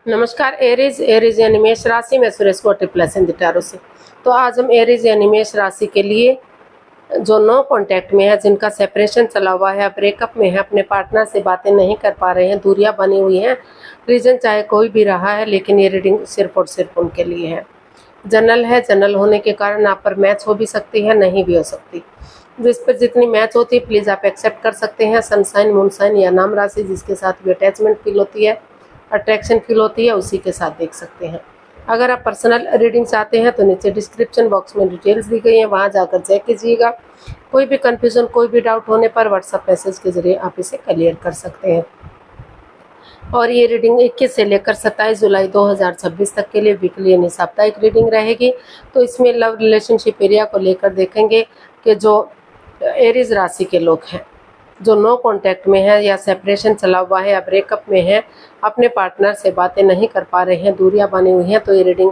नमस्कार एरीज यानी मेष राशि में सुरेश कोटी प्लस इन टैरो से। तो आज हम एरीज यानी मेष राशि के लिए जो नो कांटेक्ट में है, जिनका सेपरेशन चला हुआ है, ब्रेकअप में है, अपने पार्टनर से बातें नहीं कर पा रहे हैं, दूरियां बनी हुई हैं, रीजन चाहे कोई भी रहा है, लेकिन ये रीडिंग सिर्फ और सिर्फ उनके लिए है। जनरल है, जनरल होने के कारण आप पर मैच हो भी सकती है, नहीं भी हो सकती। जिस पर जितनी मैच होती है प्लीज़ आप एक्सेप्ट कर सकते हैं। सनसाइन, मूनसाइन या नाम राशि जिसके साथ भी अटैचमेंट फील होती है, अट्रैक्शन फील होती है, उसी के साथ देख सकते हैं। अगर आप पर्सनल रीडिंग चाहते हैं तो नीचे डिस्क्रिप्शन बॉक्स में डिटेल्स दी गई हैं, वहां जाकर चेक कीजिएगा। कोई भी कंफ्यूजन, कोई भी डाउट होने पर व्हाट्सएप मैसेज के जरिए आप इसे क्लियर कर सकते हैं। और ये रीडिंग 21 से लेकर 27 जुलाई 2026 तक के लिए वीकली यानी साप्ताहिक रीडिंग रहेगी। तो इसमें लव रिलेशनशिप एरिया को लेकर देखेंगे कि जो एरीज राशि के लोग हैं, जो नो कांटेक्ट में है या सेपरेशन चला हुआ है या ब्रेकअप में है, अपने पार्टनर से बातें नहीं कर पा रहे हैं, दूरियां बनी हुई हैं, तो ये रीडिंग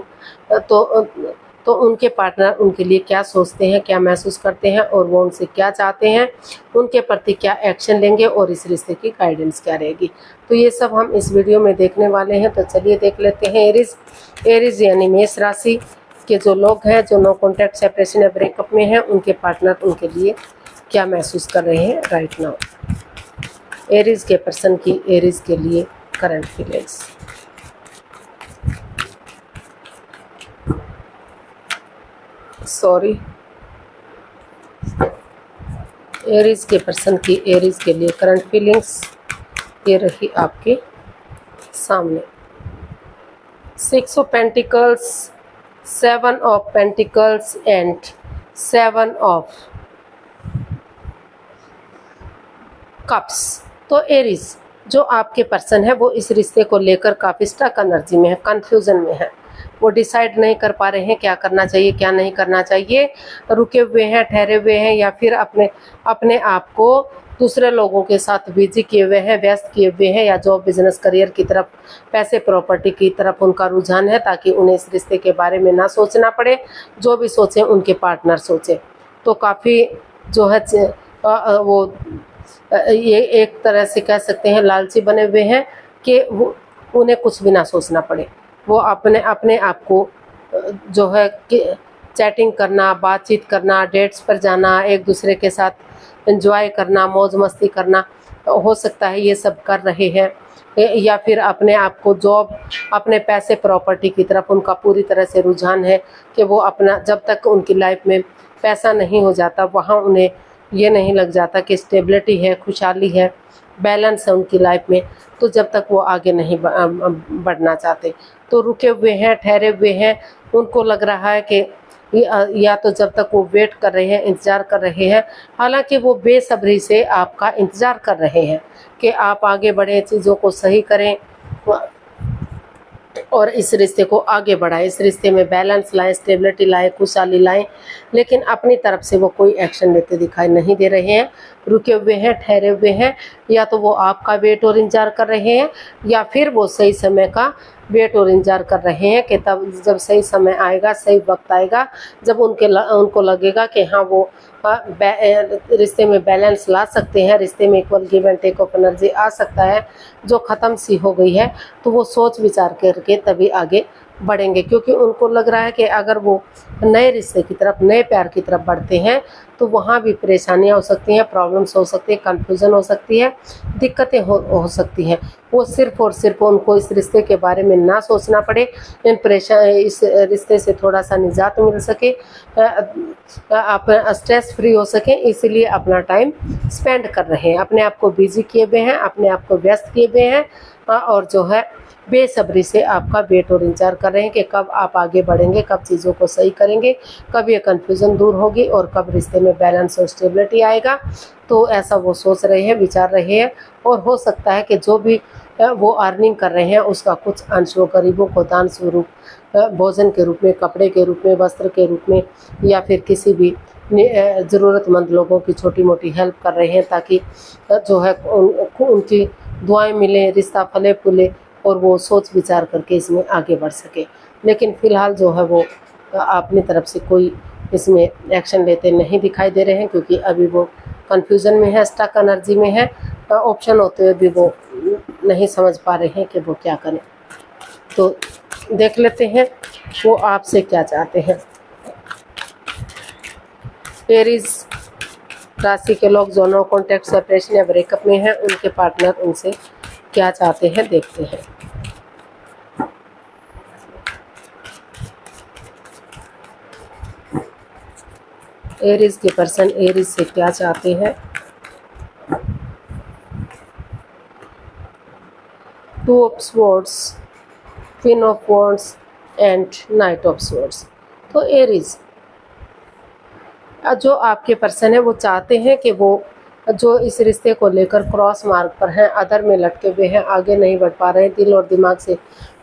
तो उनके पार्टनर उनके लिए क्या सोचते हैं, क्या महसूस करते हैं और वो उनसे क्या चाहते हैं, उनके प्रति क्या एक्शन लेंगे और इस रिश्ते की गाइडेंस क्या रहेगी। तो ये सब हम इस वीडियो में देखने वाले हैं। तो चलिए देख लेते हैं एरीज यानी मेष राशि के जो लोग हैं, जो नो कॉन्टैक्ट, सेपरेशन या ब्रेकअप में हैं, उनके पार्टनर उनके लिए क्या महसूस कर रहे हैं राइट नाउ। एरीज के पर्सन की एरीज के लिए करंट फीलिंग्स। सॉरी, एरीज के पर्सन की एरीज के लिए करंट फीलिंग्स ये रही आपके सामने। 6 of pentacles, 7 of pentacles and 7 of cups. तो एरीज जो आपके पर्सन है वो इस रिश्ते को लेकर काफ़ी स्टक एनर्जी में है, कंफ्यूजन में है। वो डिसाइड नहीं कर पा रहे हैं क्या करना चाहिए, क्या नहीं करना चाहिए, रुके हुए हैं, ठहरे हुए हैं, या फिर अपने आप को दूसरे लोगों के साथ बिजी किए हुए हैं, व्यस्त किए हुए हैं, या जॉब, बिजनेस, करियर की तरफ, पैसे, प्रॉपर्टी की तरफ उनका रुझान है, ताकि उन्हें इस रिश्ते के बारे में ना सोचना पड़े। जो भी सोचें उनके पार्टनर सोचें। तो काफ़ी जो है वो ये एक तरह से कह सकते हैं लालची बने हुए हैं कि वो उन्हें कुछ भी ना सोचना पड़े। वो अपने आप को जो है कि चैटिंग करना, बातचीत करना, डेट्स पर जाना, एक दूसरे के साथ एंजॉय करना, मौज मस्ती करना, हो सकता है ये सब कर रहे हैं, या फिर अपने आप को जॉब, अपने पैसे, प्रॉपर्टी की तरफ उनका पूरी तरह से रुझान है कि वो अपना, जब तक उनकी लाइफ में पैसा नहीं हो जाता, वहाँ उन्हें ये नहीं लग जाता कि स्टेबिलिटी है, खुशहाली है, बैलेंस है उनकी लाइफ में, तो जब तक वो आगे नहीं बढ़ना चाहते। तो रुके हुए हैं, ठहरे हुए हैं। उनको लग रहा है कि या तो जब तक वो वेट कर रहे हैं, इंतज़ार कर रहे हैं, हालांकि वो बेसब्री से आपका इंतज़ार कर रहे हैं कि आप आगे बढ़ें, चीज़ों को सही करें और इस रिश्ते को आगे बढ़ाएं, इस रिश्ते में बैलेंस लाएं, स्टेबिलिटी लाएं, खुशहाली लाएं। लेकिन अपनी तरफ से वो कोई एक्शन लेते दिखाई नहीं दे रहे हैं, रुके हुए हैं, ठहरे हुए हैं। या तो वो आपका वेट और इंतजार कर रहे हैं, या फिर वो सही समय का वेट और इंतजार कर रहे हैं कि तब जब सही समय आएगा, सही वक्त आएगा, जब उनको लगेगा कि हाँ वो रिश्ते में बैलेंस ला सकते हैं, रिश्ते में equal give and take of energy आ सकता है जो ख़त्म सी हो गई है, तो वो सोच विचार करके तभी आगे बढ़ेंगे। क्योंकि उनको लग रहा है कि अगर वो नए रिश्ते की तरफ, नए प्यार की तरफ बढ़ते हैं तो वहाँ भी परेशानियाँ हो सकती हैं, प्रॉब्लम्स हो सकती है, कन्फ्यूज़न हो सकती है, दिक्कतें हो सकती हैं। वो सिर्फ़ और सिर्फ उनको इस रिश्ते के बारे में ना सोचना पड़े, इस रिश्ते से थोड़ा सा निजात मिल सके, आप स्ट्रेस फ्री हो सकें, इसलिए अपना टाइम स्पेंड कर रहे हैं, अपने आप को बिजी किए हुए हैं, अपने आप को व्यस्त किए हुए हैं, और जो है बेसब्री से आपका वेट और इंतजार कर रहे हैं कि कब आप आगे बढ़ेंगे, कब चीज़ों को सही करेंगे, कब ये कन्फ्यूज़न दूर होगी और कब रिश्ते में बैलेंस और स्टेबिलिटी आएगा। तो ऐसा वो सोच रहे हैं, विचार रहे हैं। और हो सकता है कि जो भी वो अर्निंग कर रहे हैं उसका कुछ अंश वो गरीबों को दान स्वरूप, भोजन के रूप में, कपड़े के रूप में, वस्त्र के रूप में, या फिर किसी भी ज़रूरतमंद लोगों की छोटी मोटी हेल्प कर रहे हैं, ताकि जो है उनकी दुआएं मिलें, रिश्ता फले फूले और वो सोच विचार करके इसमें आगे बढ़ सके। लेकिन फ़िलहाल जो है वो अपनी तरफ से कोई इसमें एक्शन लेते नहीं दिखाई दे रहे हैं, क्योंकि अभी वो कन्फ्यूज़न में है, स्टक एनर्जी में है। ऑप्शन होते हुए भी वो नहीं समझ पा रहे हैं कि वो क्या करें। तो देख लेते हैं वो आपसे क्या चाहते हैं। एरीज राशि के लोग जो नो कॉन्टैक्ट, सेपरेशन या ब्रेकअप में हैं, उनके पार्टनर उनसे क्या चाहते हैं देखते हैं। एरीज के पर्सन एरीज से क्या चाहते हैं। Two of swords, queen of wands and knight of swords. तो एरीज जो आपके पर्सन है वो चाहते हैं कि वो जो इस रिश्ते को लेकर क्रॉस मार्ग पर हैं, अदर में लटके हुए हैं, आगे नहीं बढ़ पा रहे हैं, दिल और दिमाग से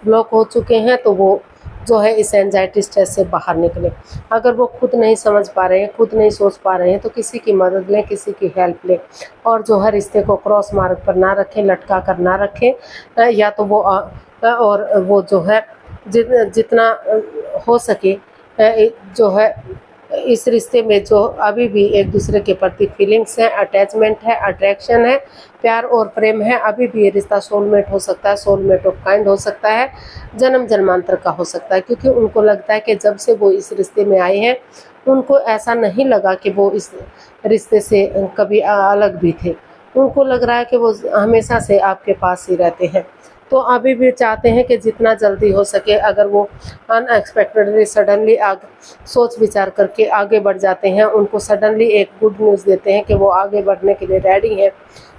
ब्लॉक हो चुके हैं, तो वो जो है इस एंजाइटी स्ट्रेस से बाहर निकले। अगर वो खुद नहीं समझ पा रहे हैं, खुद नहीं सोच पा रहे हैं, तो किसी की मदद लें, किसी की हेल्प लें, और जो है रिश्ते को क्रॉस मार्ग पर ना रखें, लटका कर ना रखें, या तो वो और वो जो है जितना हो सके जो है इस रिश्ते में जो अभी भी एक दूसरे के प्रति फीलिंग्स हैं, अटैचमेंट है, अट्रैक्शन है, प्यार और प्रेम है, अभी भी ये रिश्ता सोलमेट हो सकता है, सोलमेट ऑफ काइंड हो सकता है, जन्म जन्मांतर का हो सकता है। क्योंकि उनको लगता है कि जब से वो इस रिश्ते में आए हैं उनको ऐसा नहीं लगा कि वो इस रिश्ते से कभी अलग भी थे। उनको लग रहा है कि वो हमेशा से आपके पास ही रहते हैं। तो अभी भी चाहते हैं कि जितना जल्दी हो सके, अगर वो अनएक्सपेक्टेडली सडनली सोच विचार करके आगे बढ़ जाते हैं, उनको सडनली एक गुड न्यूज़ देते हैं कि वो आगे बढ़ने के लिए रेडी हैं,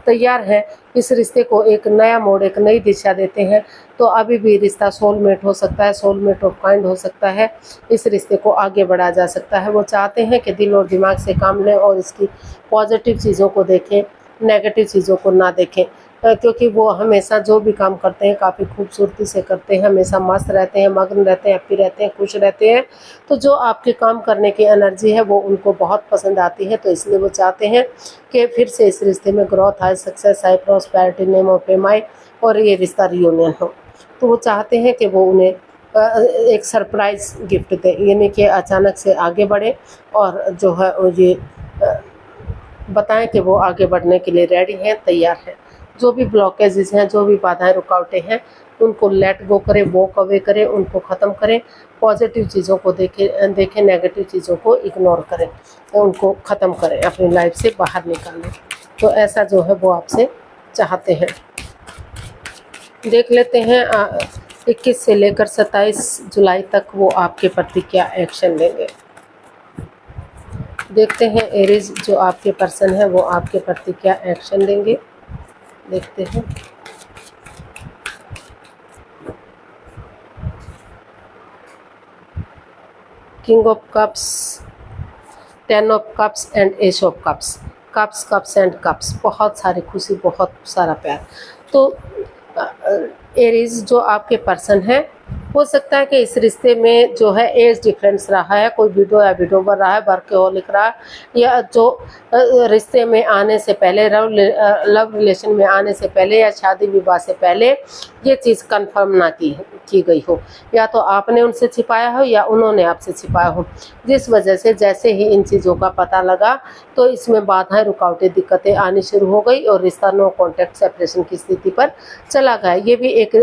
तैयार हैं, इस रिश्ते को एक नया मोड़, एक नई दिशा देते हैं, तो अभी भी रिश्ता सोलमेट हो सकता है, सोलमेट ऑफ काइंड हो सकता है, इस रिश्ते को आगे बढ़ाया जा सकता है। वो चाहते हैं कि दिल और दिमाग से काम लें और इसकी पॉजिटिव चीज़ों को देखें, नेगेटिव चीज़ों को ना देखें, क्योंकि वो हमेशा जो भी काम करते हैं काफ़ी खूबसूरती से करते हैं, हमेशा मस्त रहते हैं, मग्न रहते हैं, हैप्पी रहते हैं, खुश रहते हैं। तो जो आपके काम करने की एनर्जी है वो उनको बहुत पसंद आती है, तो इसलिए वो चाहते हैं कि फिर से इस रिश्ते में ग्रोथ आए, सक्सेस आए, प्रॉस्पेरिटी, नेम ऑफ फेम आए और ये रिश्ता रियूनियन हो। तो वो चाहते हैं कि वो उन्हें एक सरप्राइज़ गिफ्ट दें, यानी कि अचानक से आगे बढ़े और जो है ये बताएं कि वो आगे बढ़ने के लिए रेडी हैं, तैयार हैं। जो भी ब्लॉकेजेस हैं, जो भी बाधाएं रुकावटें हैं, उनको लेट गो करें, वॉक अवे करें, उनको ख़त्म करें, पॉजिटिव चीज़ों को देखें, नेगेटिव चीज़ों को इग्नोर करें, उनको ख़त्म करें, अपनी लाइफ से बाहर निकालें। तो ऐसा जो है वो आपसे चाहते हैं। देख लेते हैं 21 से लेकर 27 जुलाई तक वो आपके प्रति क्या एक्शन लेंगे। देखते हैं एरीज जो आपके पर्सन है वो आपके प्रति क्या एक्शन लेंगे, देखते हैं। King of cups, 10 of cups and S of cups. Cups, cups and cups, बहुत सारी खुशी, बहुत सारा प्यार। तो एरीज जो आपके पर्सन है, हो सकता है कि इस रिश्ते में जो है एज डिफरेंस रहा है, कोई विडो या विडोवर रहा है, वर्कहोलिक रहा, या जो रिश्ते में आने से पहले, लव रिलेशन में आने से पहले या शादी विवाह से पहले ये चीज़ कंफर्म ना की गई हो, या तो आपने उनसे छिपाया हो या उन्होंने आपसे छिपाया हो, जिस वजह से जैसे ही इन चीज़ों का पता लगा तो इसमें बाधाएं, रुकावटें, दिक्कतें आनी शुरू हो गई और रिश्ता नो कॉन्टैक्ट, सेपरेशन की स्थिति पर चला गया। ये भी एक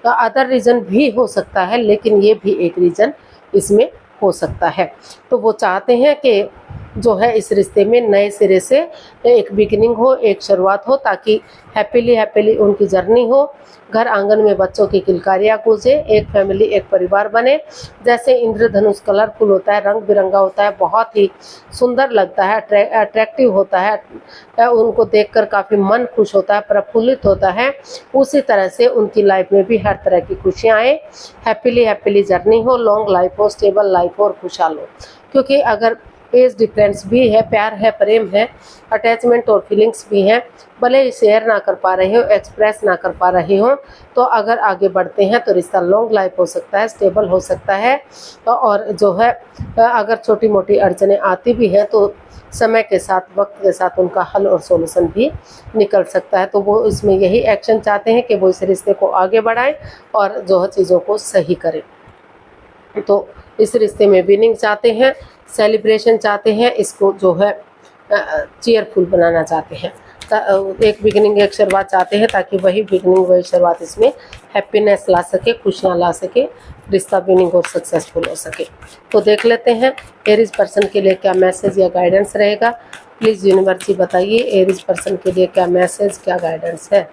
अदर रीज़न भी हो सकता है, लेकिन ये भी एक रीज़न इसमें हो सकता है। तो वो चाहते हैं कि जो है इस रिश्ते में नए सिरे से एक बिगिनिंग हो, एक शुरुआत हो, ताकि हैप्पीली उनकी जर्नी हो, घर आंगन में बच्चों की किलकारियाँ गूंजे, एक फैमिली, एक परिवार बने। जैसे इंद्रधनुष कलरफुल होता है, रंग बिरंगा होता है, बहुत ही सुंदर लगता है, अट्रैक्टिव होता है, उनको देखकर काफ़ी मन खुश होता है, प्रफुल्लित होता है। उसी तरह से उनकी लाइफ में भी हर तरह की खुशियाँ आए, हैप्पीली जर्नी हो, लॉन्ग लाइफ हो, स्टेबल लाइफ हो और खुशहाल हो। क्योंकि अगर एज डिफरेंस भी है, प्यार है, प्रेम है, अटैचमेंट और फीलिंग्स भी हैं, भले ही शेयर ना कर पा रहे हो, एक्सप्रेस ना कर पा रहे हो, तो अगर आगे बढ़ते हैं तो रिश्ता लॉन्ग लाइफ हो सकता है, स्टेबल हो सकता है। और जो है अगर छोटी मोटी अड़चनें आती भी हैं तो समय के साथ, वक्त के साथ उनका हल और सॉल्यूशन भी निकल सकता है। तो वो इसमें यही एक्शन चाहते हैं कि वो इस रिश्ते को आगे बढ़ाएं और जो है चीज़ों को सही करें। तो इस रिश्ते में विनिंग चाहते हैं, सेलिब्रेशन चाहते हैं, इसको जो है चीयरफुल बनाना चाहते हैं। एक बिगिनिंग एक शुरुआत चाहते हैं, ताकि वही बिगिनिंग वही शुरुआत इसमें हैप्पीनेस ला सके, खुशियाँ ला सके, रिश्ता बिगिनिंग और सक्सेसफुल हो सके। तो देख लेते हैं एरीज पर्सन के लिए क्या मैसेज या गाइडेंस रहेगा। प्लीज़ यूनिवर्स बताइए एरीज पर्सन के लिए क्या मैसेज, क्या गाइडेंस है।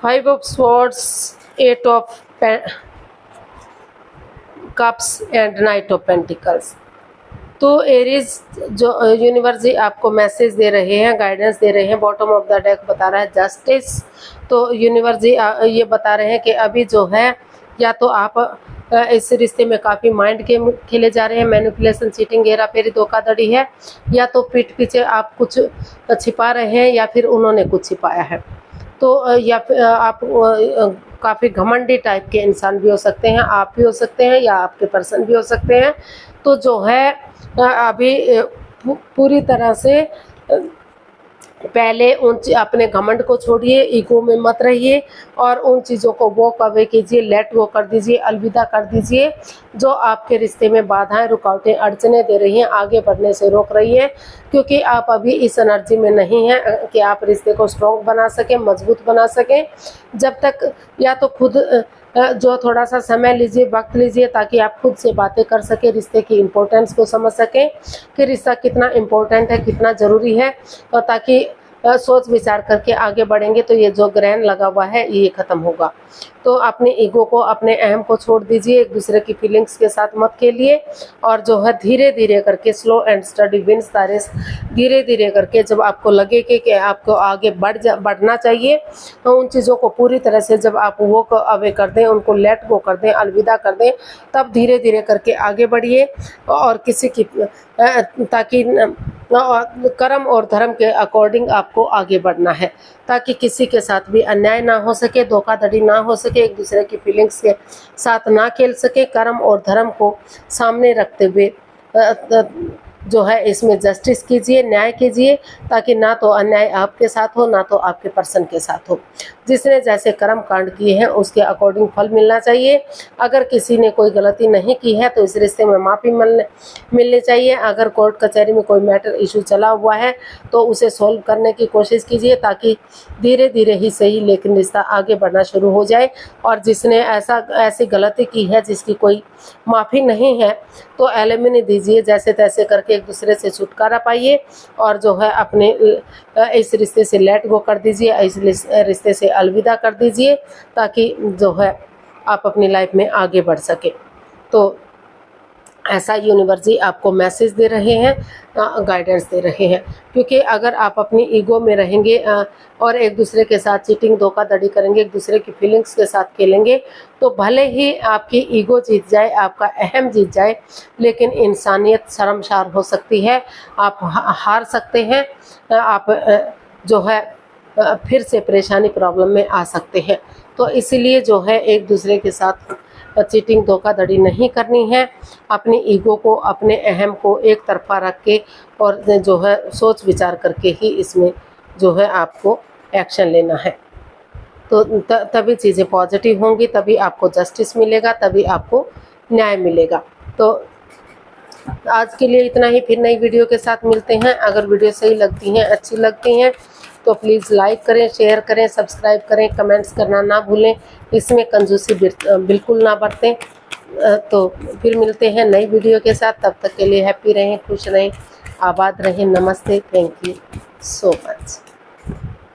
Five of swords, eight of cups and knight of pentacles. तो एरीज जो यूनिवर्स जी आपको मैसेज दे रहे हैं, गाइडेंस दे रहे हैं। बॉटम ऑफ द डेक बता रहा है जस्टिस। तो यूनिवर्स जी ये बता रहे हैं कि अभी जो है या तो आप इस रिश्ते में काफ़ी माइंड गेम खेले जा रहे हैं, मैनिपुलेशन, चीटिंग, हेरा फेरी, धोखाधड़ी है, या तो पीठ पीछे आप कुछ छिपा रहे हैं या फिर उन्होंने कुछ छिपाया है। तो या फिर आप काफ़ी घमंडी टाइप के इंसान भी हो सकते हैं, आप भी हो सकते हैं या आपके पर्सन भी हो सकते हैं। तो जो है अभी पूरी तरह से पहले अपने घमंड को छोड़िए, ईगो में मत रहिए और उन चीज़ों को वॉक अवे कीजिए, लेट गो कर दीजिए, अलविदा कर दीजिए जो आपके रिश्ते में बाधाएं, रुकावटें, अड़चनें दे रही हैं, आगे बढ़ने से रोक रही हैं। क्योंकि आप अभी इस एनर्जी में नहीं हैं कि आप रिश्ते को स्ट्रॉन्ग बना सकें, मजबूत बना सकें। जब तक या तो खुद जो थोड़ा सा समय लीजिए, वक्त लीजिए, ताकि आप खुद से बातें कर सकें, रिश्ते की इम्पोर्टेंस को समझ सकें कि रिश्ता कितना इम्पोर्टेंट है, कितना ज़रूरी है, और ताकि सोच विचार करके आगे बढ़ेंगे तो ये जो ग्रहण लगा हुआ है ये ख़त्म होगा। तो अपने ईगो को, अपने अहम को छोड़ दीजिए, एक दूसरे की फीलिंग्स के साथ मत खेलिए और जो है धीरे धीरे करके, slow and steady wins the race, धीरे धीरे करके जब आपको लगे कि आपको आगे बढ़ना चाहिए तो उन चीज़ों को पूरी तरह से जब आप वो अवे कर दें, उनको लेट गो कर दें, अलविदा कर दें, तब धीरे धीरे करके आगे बढ़िए। और किसी की ताकि कर्म और धर्म के अकॉर्डिंग आपको आगे बढ़ना है, ताकि किसी के साथ भी अन्याय ना हो सके, धोखाधड़ी ना हो सके, एक दूसरे की फीलिंग्स के साथ ना खेल सके। कर्म और धर्म को सामने रखते हुए जो है इसमें जस्टिस कीजिए, न्याय कीजिए, ताकि ना तो अन्याय आपके साथ हो ना तो आपके पर्सन के साथ हो। जिसने जैसे कर्म कांड किए हैं उसके अकॉर्डिंग फल मिलना चाहिए। अगर किसी ने कोई गलती नहीं की है तो इस रिश्ते में माफ़ी मिलनी चाहिए। अगर कोर्ट कचहरी में कोई मैटर इशू चला हुआ है तो उसे सॉल्व करने की कोशिश कीजिए, ताकि धीरे धीरे ही सही लेकिन रिश्ता आगे बढ़ना शुरू हो जाए। और जिसने ऐसी गलती की है जिसकी कोई माफ़ी नहीं है तो एलिमिनी दीजिए, जैसे तैसे करके एक दूसरे से छुटकारा पाइए और जो है अपने इस रिश्ते से लेट गो कर दीजिए, इस रिश्ते से अलविदा कर दीजिए, ताकि जो है आप अपनी लाइफ में आगे बढ़ सके। तो ऐसा यूनिवर्स जी आपको मैसेज दे रहे हैं, गाइडेंस दे रहे हैं। क्योंकि अगर आप अपनी ईगो में रहेंगे और एक दूसरे के साथ चीटिंग, धोखाधड़ी करेंगे, एक दूसरे की फीलिंग्स के साथ खेलेंगे, तो भले ही आपकी ईगो जीत जाए, आपका अहम जीत जाए, लेकिन इंसानियत शर्मसार हो सकती है, आप हार सकते हैं, आप जो है फिर से परेशानी, प्रॉब्लम में आ सकते हैं। तो इसीलिए जो है एक दूसरे के साथ चीटिंग, धोखाधड़ी नहीं करनी है। अपनी ईगो को, अपने अहम को एक तरफा रख के और जो है सोच विचार करके ही इसमें जो है आपको एक्शन लेना है। तो तभी चीज़ें पॉजिटिव होंगी, तभी आपको जस्टिस मिलेगा, तभी आपको न्याय मिलेगा। तो आज के लिए इतना ही, फिर नई वीडियो के साथ मिलते हैं। अगर वीडियो सही लगती हैं, अच्छी लगती हैं तो प्लीज़ लाइक करें, शेयर करें, सब्सक्राइब करें, कमेंट्स करना ना भूलें। इसमें कंजूसी बिल्कुल ना बरतें। तो फिर मिलते हैं नई वीडियो के साथ। तब तक के लिए हैप्पी रहें, खुश रहें, आबाद रहें। नमस्ते, थैंक यू सो मच।